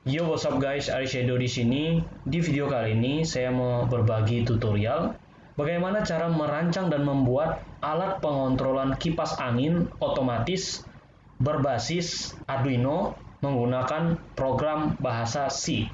Yo, what's up guys, Ari Shadow di sini. Di video kali ini saya mau berbagi tutorial bagaimana cara merancang dan membuat alat pengontrolan kipas angin otomatis berbasis Arduino menggunakan program bahasa C.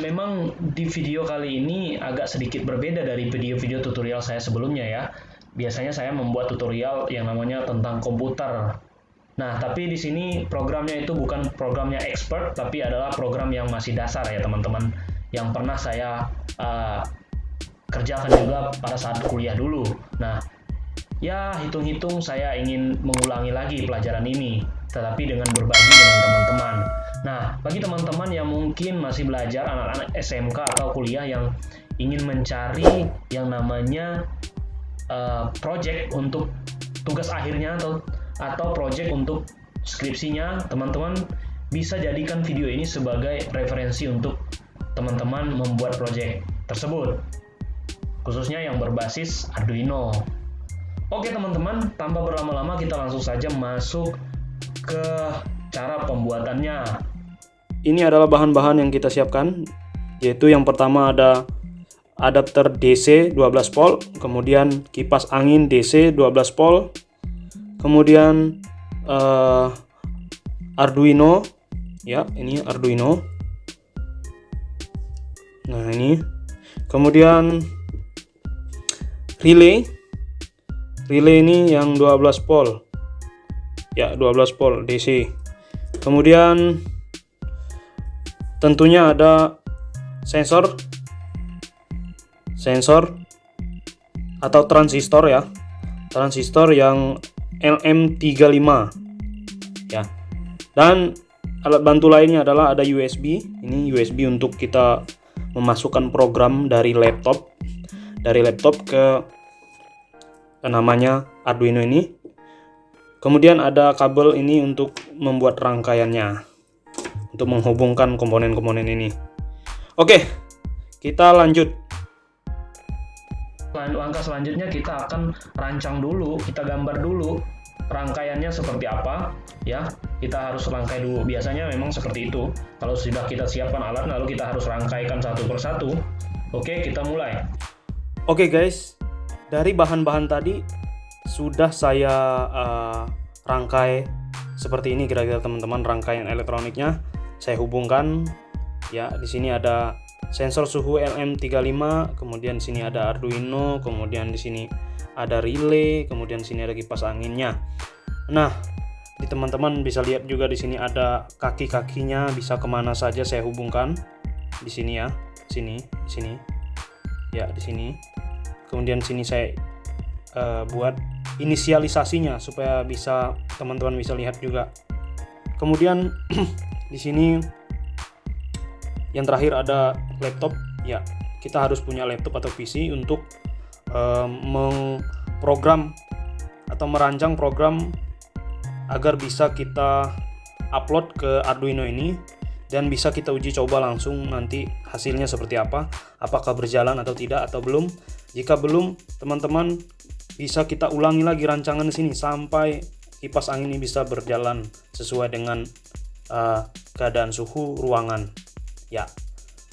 Memang di video kali ini agak sedikit berbeda dari video-video tutorial saya sebelumnya ya. Biasanya saya membuat tutorial yang namanya tentang komputer. Nah, tapi di sini programnya itu bukan programnya expert, tapi adalah program yang masih dasar ya teman-teman. Yang pernah saya kerjakan juga pada saat kuliah dulu. Nah, ya hitung-hitung saya ingin mengulangi lagi pelajaran ini, tetapi dengan berbagi dengan teman-teman. Nah, bagi teman-teman yang mungkin masih belajar, anak-anak SMK atau kuliah yang ingin mencari yang namanya project untuk tugas akhirnya atau project untuk skripsinya, teman-teman bisa jadikan video ini sebagai referensi untuk teman-teman membuat project tersebut, khususnya yang berbasis Arduino. Oke teman-teman, tanpa berlama-lama kita langsung saja masuk ke cara pembuatannya. Ini adalah bahan-bahan yang kita siapkan, yaitu yang pertama ada adapter DC 12 volt, kemudian kipas angin DC 12 volt, kemudian Arduino, ya ini Arduino. Nah ini, kemudian relay ini yang 12 volt, ya 12 volt DC. Kemudian tentunya ada sensor atau transistor ya, transistor yang LM35 ya. Dan alat bantu lainnya adalah ada USB. Ini USB untuk kita memasukkan program dari laptop ke namanya Arduino ini. Kemudian ada kabel ini untuk membuat rangkaiannya, untuk menghubungkan komponen-komponen ini. Oke, kita lanjut. Langkah selanjutnya kita akan rancang dulu, kita gambar dulu rangkaiannya seperti apa ya. Kita harus rangkai dulu. Biasanya memang seperti itu. Kalau sudah kita siapkan alat, lalu kita harus rangkaikan satu persatu. Oke, kita mulai. Oke guys, dari bahan-bahan tadi sudah saya rangkai seperti ini kira-kira teman-teman, rangkaian elektroniknya saya hubungkan ya. Di sini ada sensor suhu LM35, kemudian sini ada Arduino, kemudian di sini ada relay, kemudian sini ada kipas anginnya. Nah, di teman-teman bisa lihat juga di sini ada kaki-kakinya, bisa kemana saja saya hubungkan di sini ya, di sini ya, di sini. Kemudian sini saya buat inisialisasinya supaya bisa teman-teman bisa lihat juga. Kemudian di sini yang terakhir ada laptop ya. Kita harus punya laptop atau PC untuk mengprogram atau merancang program agar bisa kita upload ke Arduino ini dan bisa kita uji coba langsung nanti hasilnya seperti apa, apakah berjalan atau tidak atau belum. Jika belum, teman-teman bisa kita ulangi lagi rancangan di sini sampai kipas angin ini bisa berjalan sesuai dengan keadaan suhu ruangan. Ya,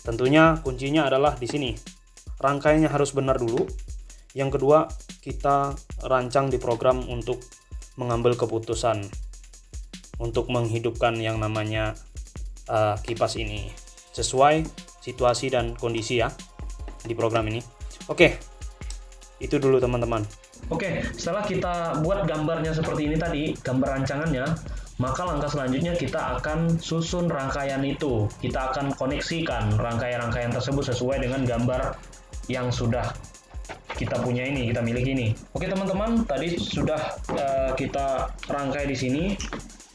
tentunya kuncinya adalah di sini. Rangkaiannya harus benar dulu. Yang kedua, kita rancang di program untuk mengambil keputusan untuk menghidupkan yang namanya kipas ini sesuai situasi dan kondisi ya di program ini. Oke, itu dulu teman-teman. Oke, setelah kita buat gambarnya seperti ini tadi, gambar rancangannya, maka langkah selanjutnya kita akan susun rangkaian itu. Kita akan koneksikan rangkaian-rangkaian tersebut sesuai dengan gambar yang sudah kita punya ini, kita miliki ini. Oke teman-teman, tadi sudah kita rangkai di sini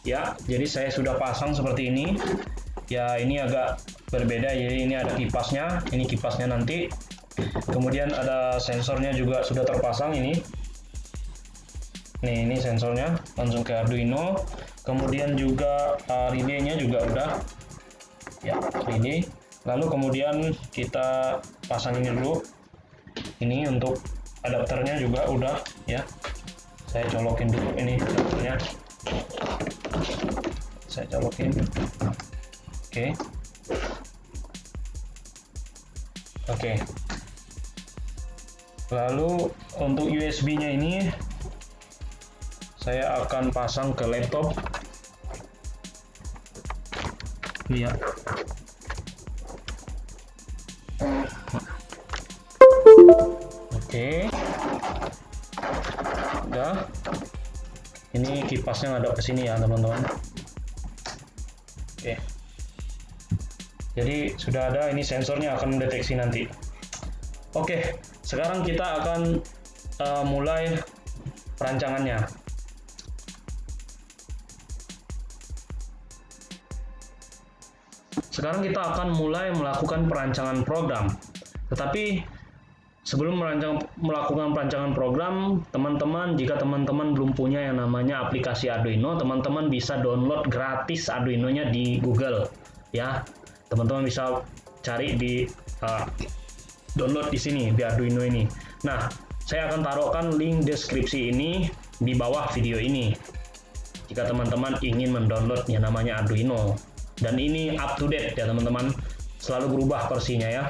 ya. Jadi saya sudah pasang seperti ini. Ya, ini agak berbeda. Jadi ini ada kipasnya, ini kipasnya nanti. Kemudian ada sensornya juga sudah terpasang ini. Nih, ini sensornya langsung ke Arduino. Kemudian juga relaynya juga udah ya, relay. Lalu kemudian kita pasang ini dulu, ini untuk adapternya juga udah ya. Saya colokin dulu ini adapternya. Saya colokin. Oke. Lalu untuk USB-nya ini saya akan pasang ke laptop. Iya. Oke. Udah. Ini kipasnya ngadap ke sini ya, teman-teman. Oke. Jadi sudah ada, ini sensornya akan mendeteksi nanti. Oke, sekarang kita akan mulai perancangannya. Sekarang kita akan mulai melakukan perancangan program. Tetapi sebelum melakukan perancangan program, teman-teman, jika teman-teman belum punya yang namanya aplikasi Arduino, teman-teman bisa download gratis Arduino-nya di Google. Ya, teman-teman bisa cari di download di sini di Arduino ini. Nah, saya akan taruhkan link deskripsi ini di bawah video ini. Jika teman-teman ingin mendownload yang namanya Arduino. Dan ini up to date ya teman-teman, selalu berubah versinya ya,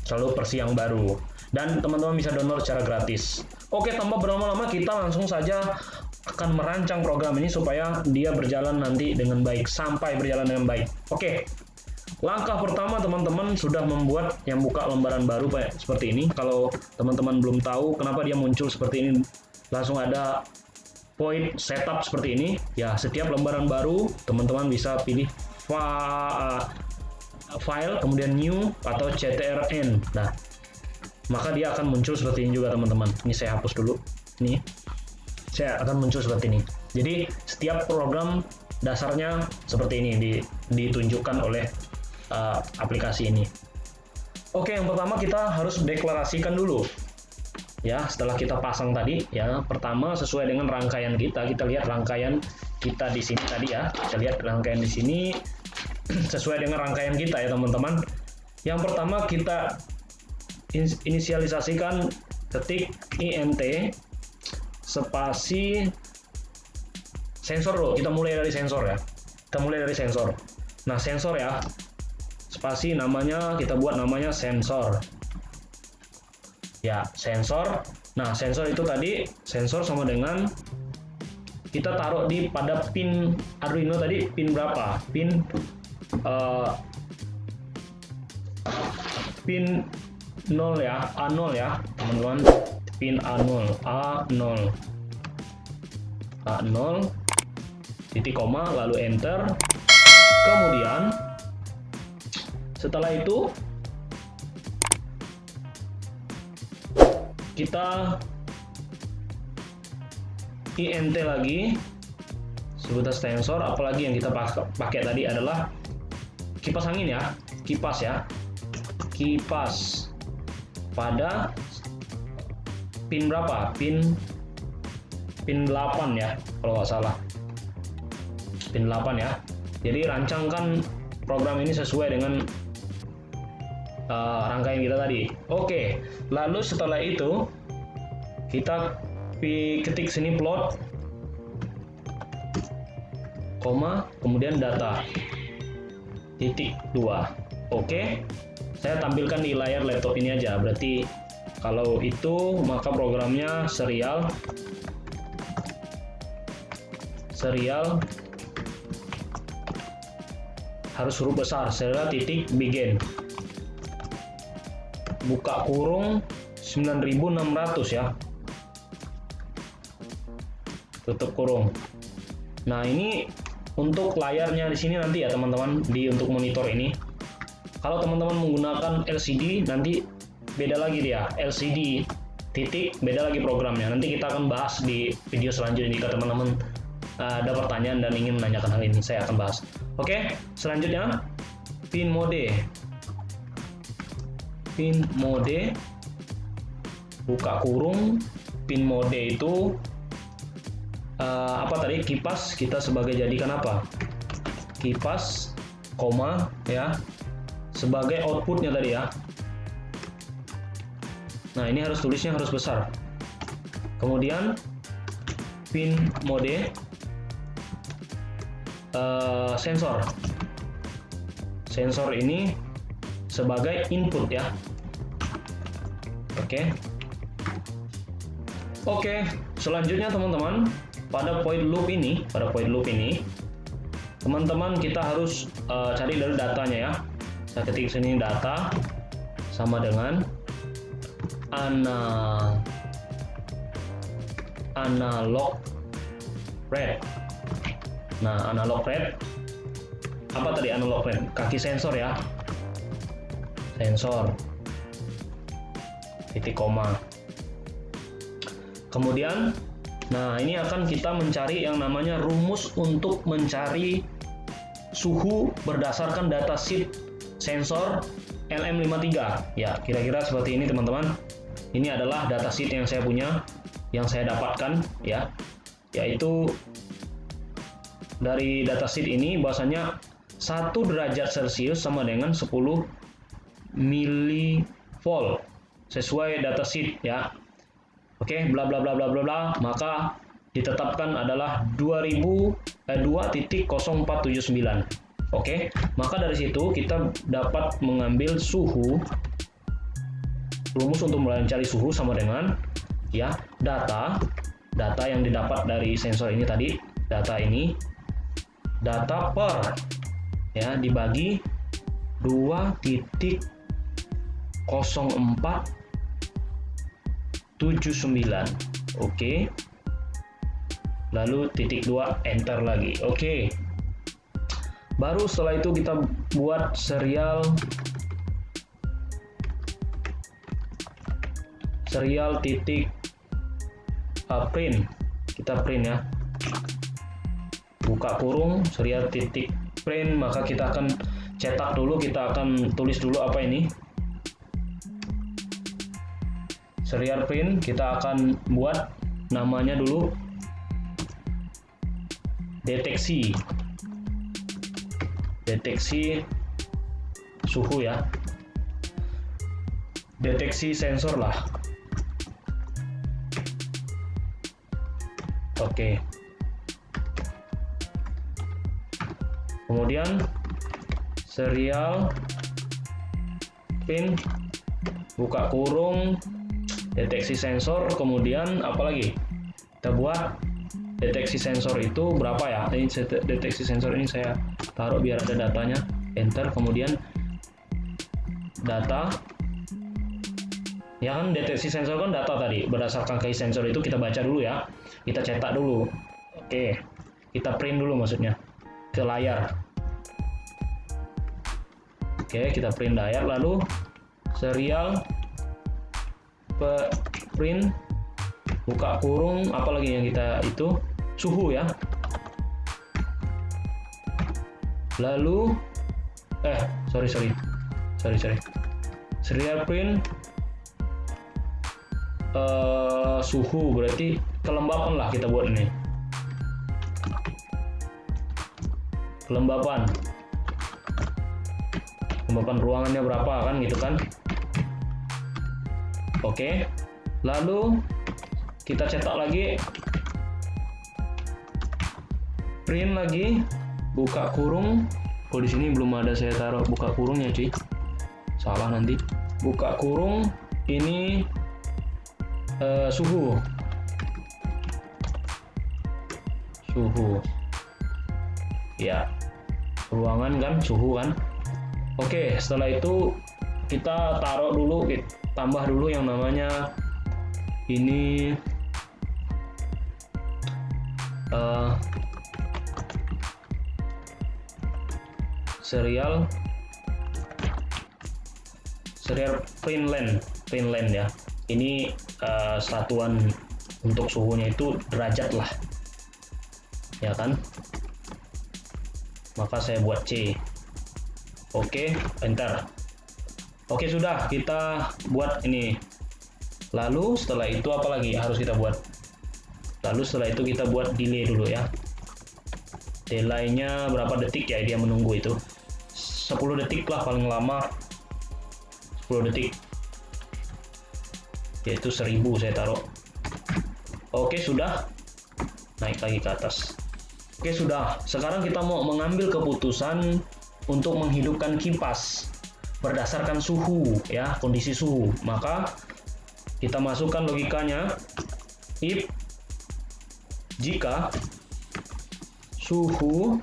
selalu versi yang baru. Dan teman-teman bisa download secara gratis. Oke, tanpa berlama-lama kita langsung saja akan merancang program ini supaya dia berjalan nanti dengan baik, sampai berjalan dengan baik. Oke, langkah pertama teman-teman sudah membuat yang buka lembaran baru seperti ini. Kalau teman-teman belum tahu kenapa dia muncul seperti ini, langsung ada point setup seperti ini. Ya, setiap lembaran baru teman-teman bisa pilih file, kemudian new atau ctrn. Nah, maka dia akan muncul seperti ini juga teman-teman. Ini saya hapus dulu. Ini saya akan muncul seperti ini. Jadi setiap program dasarnya seperti ini ditunjukkan oleh aplikasi ini. Oke, yang pertama kita harus deklarasikan dulu. Ya, setelah kita pasang tadi, ya pertama sesuai dengan rangkaian kita lihat rangkaian kita di sini tadi ya. Kita lihat rangkaian di sini sesuai dengan rangkaian kita ya teman-teman. Yang pertama kita inisialisasikan ketik int spasi sensor dulu. Kita mulai dari sensor ya. Nah, sensor ya. Spasi namanya kita buat namanya sensor. Ya, sensor. Nah, sensor itu tadi sensor sama dengan kita taruh pada pin Arduino tadi, pin berapa? Pin 0 ya, A0 ya, teman-teman. Pin A0, titik koma, lalu enter. Kemudian setelah itu kita int lagi sebutan sensor. Apalagi yang kita pakai tadi adalah kipas angin ya, kipas pada pin berapa? Pin 8 ya kalau nggak salah, pin 8 ya. Jadi rancangkan program ini sesuai dengan rangkaian kita tadi. Oke, lalu setelah itu kita ketik sini plot, koma, kemudian data, titik 2. Oke, saya tampilkan di layar laptop ini aja. Berarti kalau itu maka programnya serial harus huruf besar, serial titik begin, buka kurung 9600 ya, tutup kurung. Nah, ini untuk layarnya di sini nanti ya teman-teman, untuk monitor ini. Kalau teman-teman menggunakan LCD nanti beda lagi dia, LCD titik beda lagi programnya. Nanti kita akan bahas di video selanjutnya. Jika teman-teman ada pertanyaan dan ingin menanyakan hal ini, saya akan bahas. Oke, selanjutnya pin mode, buka kurung. Pin mode itu apa tadi? Kipas. Kita sebagai jadikan apa? Kipas, koma ya, sebagai outputnya tadi ya. Nah, ini tulisnya harus besar. Kemudian pin mode sensor. Sensor ini sebagai input ya. Oke, selanjutnya teman-teman, pada point loop ini, teman-teman kita harus cari dari datanya ya. Saya ketik sini data sama dengan analog rate. Nah, analog rate apa tadi? Analog rate kaki sensor ya, sensor titik koma. Kemudian, nah ini akan kita mencari yang namanya rumus untuk mencari suhu berdasarkan datasheet sensor LM53 ya, kira-kira seperti ini teman-teman. Ini adalah datasheet yang saya punya, yang saya dapatkan ya, yaitu dari datasheet ini bahwasanya 1 derajat Celcius sama dengan 10 milivolt sesuai datasheet ya. Oke, bla bla bla bla bla bla, maka ditetapkan adalah 2.0479. Oke, maka dari situ kita dapat mengambil suhu. Rumus untuk mencari suhu sama dengan ya data yang didapat dari sensor ini tadi, data per ya dibagi 2.0479. Oke. Lalu titik 2 enter lagi. Oke. Baru setelah itu kita buat serial titik print. Kita print ya. Buka kurung serial titik print, maka kita akan cetak dulu, kita akan tulis dulu apa ini. Serial print, kita akan buat namanya dulu deteksi suhu ya, deteksi sensor lah. Oke. Kemudian serial print, buka kurung deteksi sensor, kemudian apalagi kita buat deteksi sensor itu berapa ya. Ini deteksi sensor ini saya taruh biar ada datanya, enter. Kemudian data ya kan, deteksi sensor kan data tadi, berdasarkan kaki sensor itu kita baca dulu ya, kita cetak dulu. Oke, kita print dulu maksudnya ke layar. Oke, kita print layar, lalu serial print, buka kurung, apalagi yang kita itu suhu ya. Lalu sorry serial print suhu, berarti kelembapan lah kita buat ini, kelembapan ruangannya berapa kan gitu kan. Oke, lalu kita cetak lagi, print lagi, buka kurung. Oh, di sini belum ada saya taruh buka kurungnya cuy, salah nanti. Buka kurung, ini suhu ya, ruangan kan, suhu kan. Oke, setelah itu kita taruh dulu, tambah dulu yang namanya ini serial print length ya. Ini satuan untuk suhunya itu derajat lah ya kan, maka saya buat C. Oke, enter. Oke, sudah kita buat ini. Lalu setelah itu apa lagi harus kita buat? Lalu setelah itu kita buat delay dulu ya. Delay-nya berapa detik ya dia menunggu itu? 10 detik lah paling lama. 10 detik. Yaitu 1000 saya taruh. Oke, sudah. Naik lagi ke atas. Oke, sudah. Sekarang kita mau mengambil keputusan untuk menghidupkan kipas berdasarkan suhu, ya, kondisi suhu. Maka kita masukkan logikanya, if jika suhu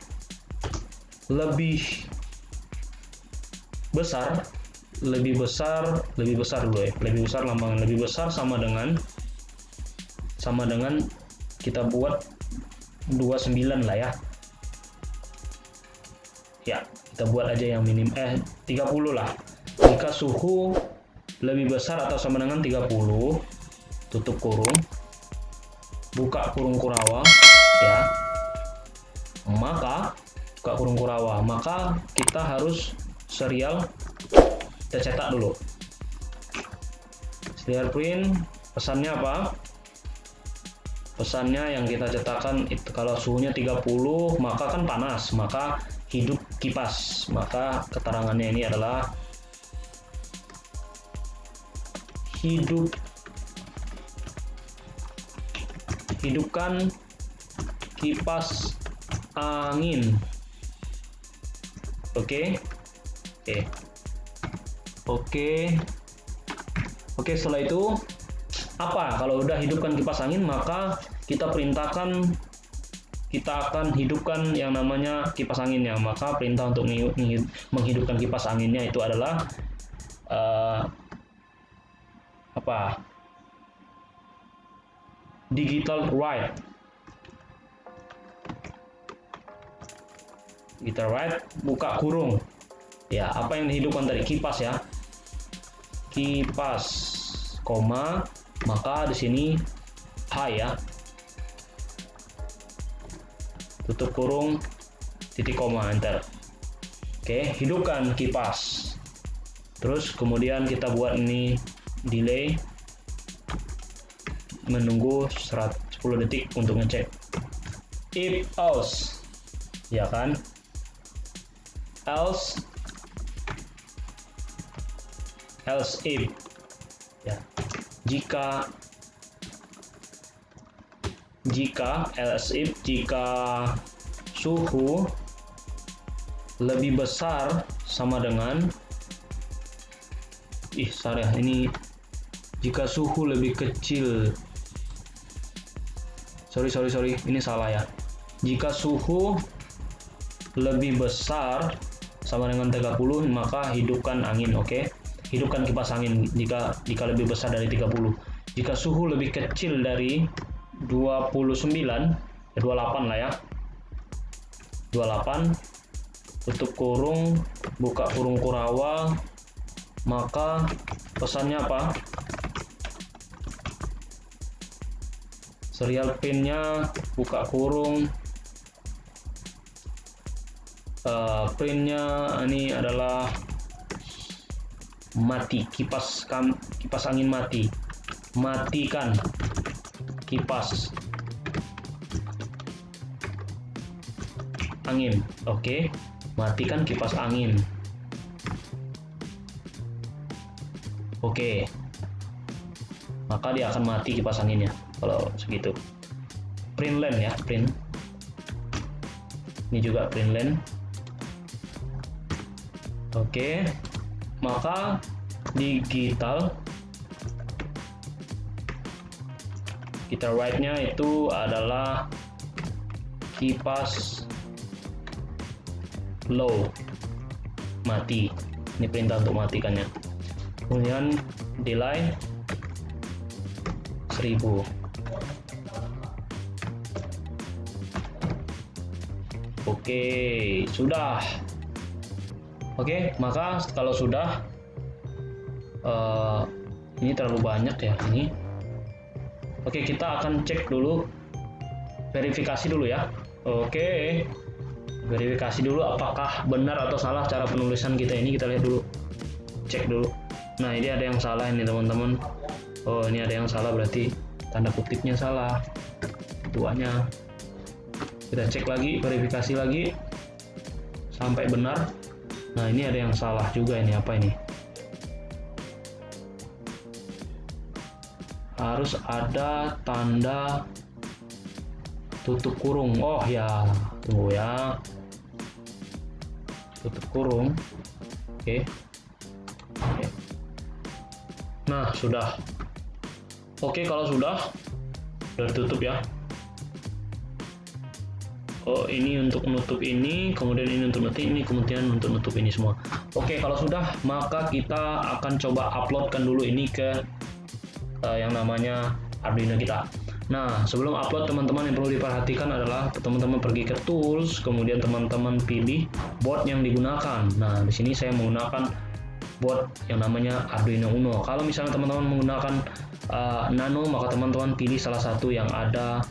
lebih besar dulu ya, lebih besar lambangan lebih besar sama dengan kita buat 29 lah ya. Ya, kita buat aja yang minim 30 lah. Jika suhu lebih besar atau sama dengan 30, tutup kurung, buka kurung kurawang ya. Maka buka kurung kurawang, maka kita harus serial kita cetak dulu. Serial print, pesannya apa? Pesannya yang kita cetakkan itu kalau suhunya 30 maka kan panas, maka hidup kipas. Maka keterangannya ini adalah hidupkan kipas angin. Oke, setelah itu apa? Kalau udah hidupkan kipas angin, maka kita perintahkan kita akan hidupkan yang namanya kipas anginnya. Maka perintah untuk menghidupkan kipas anginnya itu adalah digital write. Digital write, buka kurung. Ya, apa yang dihidupkan dari kipas ya? Kipas, koma, maka di sini high ya. Tutup kurung, titik koma, enter. Oke, hidupkan kipas. Terus kemudian kita buat ini delay, menunggu 10 detik untuk ngecek. If else, ya kan? Else if, ya. Jika suhu lebih besar sama dengan ini jika suhu lebih kecil, sorry ini salah ya. Jika suhu lebih besar sama dengan 30 maka hidupkan angin. Oke, hidupkan kipas angin jika lebih besar dari 30. Jika suhu lebih kecil dari 29, 28 lah ya, 28, tutup kurung, buka kurung kurawang, maka pesannya apa? Serial pinnya, buka kurung, printnya ini adalah mati, kipas angin mati, matikan kipas angin. Oke, matikan kipas angin. Oke, maka dia akan mati kipas anginnya kalau segitu. Print line ya, print. Ini juga print line. Oke, maka digital kita write-nya itu adalah kipas low, mati. Ini perintah untuk matikannya. Kemudian delay 1000. Oke, sudah. Oke, maka kalau sudah ini terlalu banyak ya ini. Oke, kita akan cek dulu, verifikasi dulu ya. Oke, verifikasi dulu apakah benar atau salah cara penulisan kita ini. Kita lihat dulu, cek dulu. Nah, ini ada yang salah ini teman-teman. Oh, ini ada yang salah, berarti tanda kutipnya salah, duanya. Kita cek lagi, verifikasi lagi sampai benar. Nah, ini ada yang salah juga, ini apa ini? harus ada tanda tutup kurung. Oh ya, tunggu ya, tutup kurung. Oke. Nah, sudah. Oke, kalau sudah tutup ya. Oh, ini untuk nutup ini, kemudian ini untuk nutup ini, kemudian untuk nutup ini semua. Oke, kalau sudah, maka kita akan coba uploadkan dulu ini ke yang namanya Arduino kita. Nah, sebelum upload, teman-teman yang perlu diperhatikan adalah teman-teman pergi ke tools, kemudian teman-teman pilih board yang digunakan. Nah, di sini saya menggunakan board yang namanya Arduino Uno. Kalau misalnya teman-teman menggunakan Nano, maka teman-teman pilih salah satu yang ada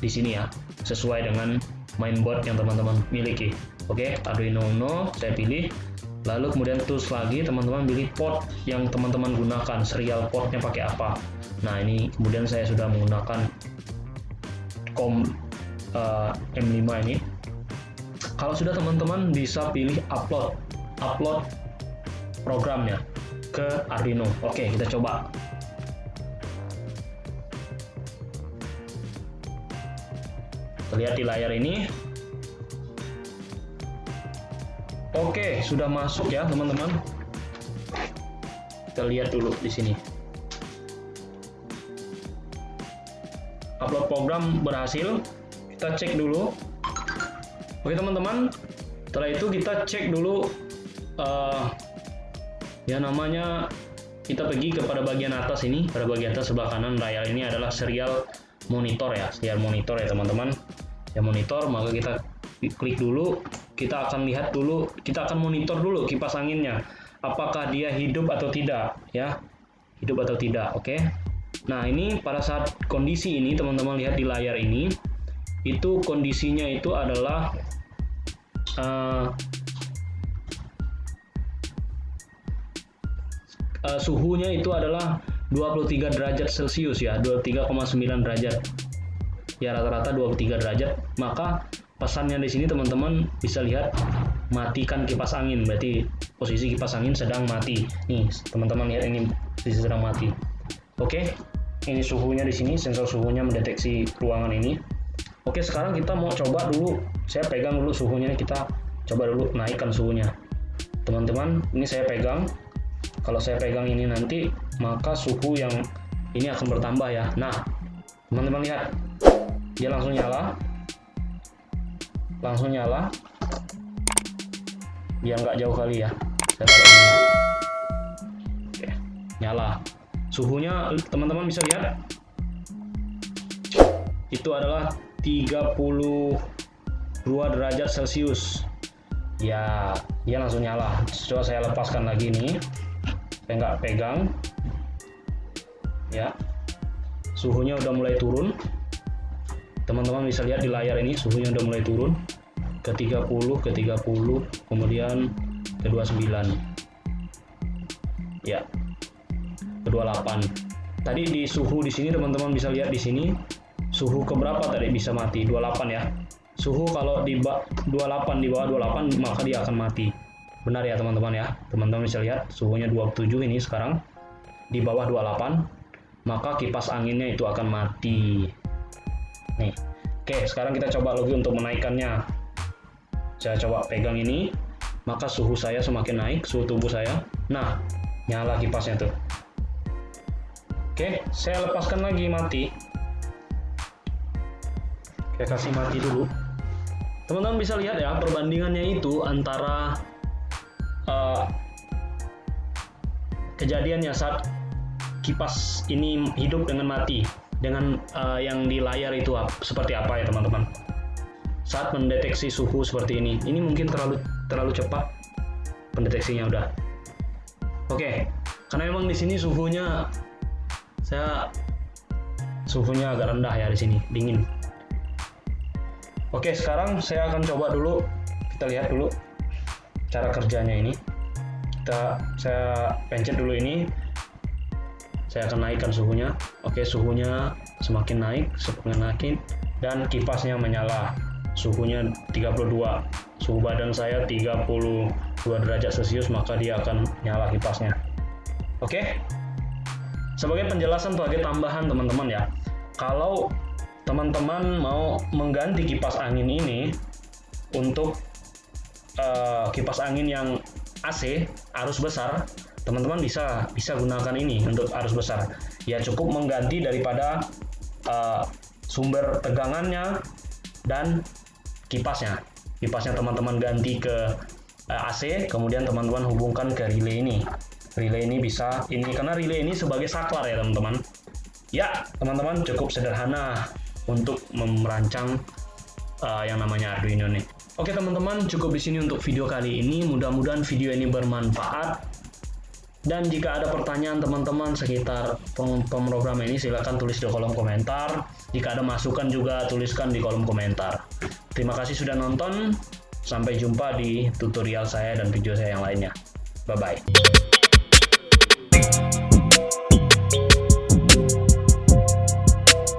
di sini ya, sesuai dengan mainboard yang teman-teman miliki. Oke, Arduino Uno saya pilih. Lalu kemudian tools lagi, teman-teman pilih port yang teman-teman gunakan, serial portnya pakai apa. Nah, ini kemudian saya sudah menggunakan COM M5 ini. Kalau sudah, teman-teman bisa pilih upload programnya ke Arduino. Oke, kita coba. Lihat di layar ini. Oke, sudah masuk ya, teman-teman. Kita lihat dulu di sini. Upload program berhasil. Kita cek dulu. Oke, teman-teman. Setelah itu kita cek dulu yang namanya, kita pergi kepada bagian atas ini. Pada bagian atas sebelah kanan layar ini adalah serial monitor ya, serial monitor ya, teman-teman. Ya, monitor, maka kita klik dulu. Kita akan lihat dulu, kita akan monitor dulu kipas anginnya, apakah dia hidup atau tidak ya, hidup atau tidak. Oke. Nah, ini pada saat kondisi ini, teman-teman lihat di layar ini, itu kondisinya itu adalah suhunya itu adalah 23 derajat Celcius ya, 23,9 derajat. Ya, rata-rata 23 derajat. Maka pesannya di sini, teman-teman bisa lihat, matikan kipas angin, berarti posisi kipas angin sedang mati. Nih, teman-teman lihat, ini posisi sedang mati. Oke, ini suhunya di sini, sensor suhunya mendeteksi ruangan ini. Oke, sekarang kita mau coba dulu, saya pegang dulu suhunya, kita coba dulu naikkan suhunya. Teman-teman, ini saya pegang. Kalau saya pegang ini nanti, maka suhu yang ini akan bertambah ya. Nah, teman-teman lihat, dia langsung nyala. Dia nggak jauh kali ya, saya taruh ini. Oke, nyala. Suhunya teman-teman bisa lihat, itu adalah 32 derajat Celcius ya, dia langsung nyala. Coba saya lepaskan lagi nih, saya nggak pegang ya, suhunya udah mulai turun. Teman-teman bisa lihat di layar ini, suhunya udah mulai turun ke 30, kemudian ke 29 ya, ke 28. Tadi di suhu di sini, teman-teman bisa lihat di sini, suhu keberapa tadi bisa mati? 28 ya. Suhu kalau di 28, di bawah 28, maka dia akan mati. Benar ya, teman-teman ya. Teman-teman bisa lihat suhunya 27 ini sekarang, di bawah 28, maka kipas anginnya itu akan mati. Nih. Oke, sekarang kita coba lagi untuk menaikkannya. Saya coba pegang ini, maka suhu saya semakin naik, suhu tubuh saya. Nah, nyala kipasnya tuh. Oke, saya lepaskan lagi, mati. Oke, kasih mati dulu. Teman-teman bisa lihat ya, perbandingannya itu antara kejadiannya saat kipas ini hidup dengan mati, dengan yang di layar itu seperti apa ya, teman-teman. Saat mendeteksi suhu seperti ini mungkin terlalu cepat pendeteksinya udah. Oke, karena memang di sini suhunya agak rendah ya, di sini dingin. Oke, sekarang saya akan coba dulu, kita lihat dulu cara kerjanya ini. Saya pencet dulu ini. Saya akan naikkan suhunya. Oke, suhunya semakin naik, dan kipasnya menyala. Suhunya 32. Suhu badan saya 32 derajat Celcius, maka dia akan nyala kipasnya. Oke. Sebagai penjelasan, sebagai tambahan teman-teman ya, kalau teman-teman mau mengganti kipas angin ini untuk kipas angin yang AC arus besar, teman-teman bisa gunakan ini untuk arus besar. Ya cukup mengganti daripada sumber tegangannya dan kipasnya teman-teman ganti ke AC, kemudian teman-teman hubungkan ke relay ini. Relay ini bisa karena relay ini sebagai saklar ya teman-teman. Ya teman-teman, cukup sederhana untuk merancang yang namanya Arduino nih. Oke teman-teman, cukup di sini untuk video kali ini. Mudah-mudahan video ini bermanfaat. Dan jika ada pertanyaan teman-teman sekitar pemrograman ini, silakan tulis di kolom komentar. Jika ada masukan juga tuliskan di kolom komentar. Terima kasih sudah nonton. Sampai jumpa di tutorial saya dan video saya yang lainnya. Bye-bye.